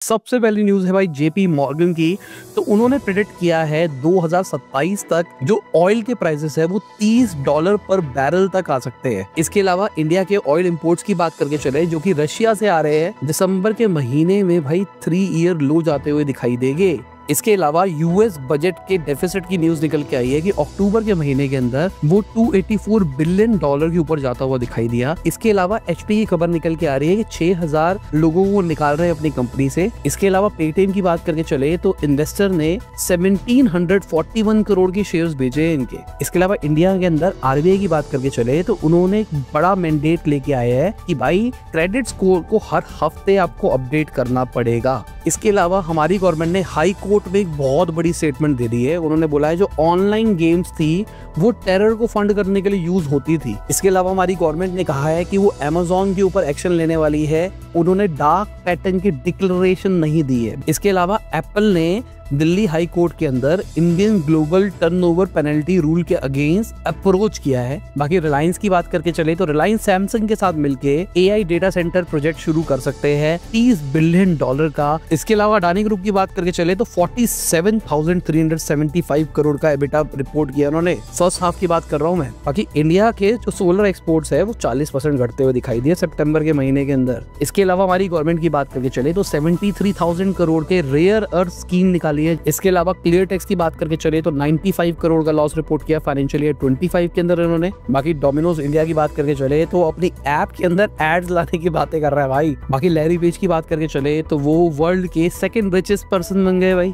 सबसे पहली न्यूज है भाई जेपी मॉर्गन की। तो उन्होंने प्रेडिक्ट किया है 2027 तक जो ऑयल के प्राइसेस है वो $30 पर बैरल तक आ सकते हैं। इसके अलावा इंडिया के ऑयल इंपोर्ट्स की बात करके चले जो कि रशिया से आ रहे हैं, दिसंबर के महीने में भाई 3 ईयर लो जाते हुए दिखाई देंगे। इसके अलावा यूएस बजट के डेफिसिट की न्यूज निकल के आई है कि अक्टूबर के महीने के अंदर वो $284 बिलियन के ऊपर जाता हुआ दिखाई दिया। इसके अलावा एचपी की खबर निकल के आ रही है कि 6000 लोगों को निकाल रहे हैं अपनी कंपनी से। इसके अलावा पेटीएम की बात करके चले तो इन्वेस्टर ने 1741 करोड़ के शेयर्स बेचे हैं इनके। इसके अलावा इंडिया के अंदर आरबीआई की बात करके चले तो उन्होंने एक बड़ा मैंडेट लेके आए हैं कि भाई क्रेडिट स्कोर को हर हफ्ते आपको अपडेट करना पड़ेगा। इसके अलावा हमारी गवर्नमेंट ने हाई कोर्ट में एक बहुत बड़ी स्टेटमेंट दे दी है। उन्होंने बोला है जो ऑनलाइन गेम्स थी वो टेरर को फंड करने के लिए यूज होती थी। इसके अलावा हमारी गवर्नमेंट ने कहा है कि वो अमेज़न के ऊपर एक्शन लेने वाली है। उन्होंने डार्क पैटर्न की डिक्लेरेशन नहीं दी है। इसके अलावा एप्पल ने दिल्ली हाई कोर्ट के अंदर Indian global turnover penalty rule के अगेंस्ट अप्रोच किया है। बाकी रिलायंस की बात करके चले तो रिलायंस सैमसंग के साथ मिलके एआई डेटा सेंटर प्रोजेक्ट शुरू कर सकते हैं $30 बिलियन का। इसके अलावा अडानी ग्रुप की बात करके चले तो 47,375 करोड़ का एबिटा रिपोर्ट किया उन्होंने। फर्स्ट हाफ की बात कर रहा हूँ मैं। बाकी इंडिया के जो सोलर एक्सपोर्ट्स है वो 40% घटते हुए दिखाई दिए सितंबर के महीने के अंदर। इसके अलावा हमारी गवर्नमेंट की बात करके चले तो 73,000 करोड़ के रेयर अर्थ स्कीम निकाली है। इसके अलावा क्लियर टेक्स की बात करके चले तो 95 करोड़ का लॉस रिपोर्ट किया फाइनेंशियल ईयर 25 के अंदर इन्होंने। बाकी डोमिनोज इंडिया की बात करके चले तो अपनी ऐप के अंदर एड्स लाने की बातें कर रहा है भाई। बाकी लैरी पेज की बात करके चले तो वो वर्ल्ड के सेकंड रिचेस्ट पर्सन बन गए भाई।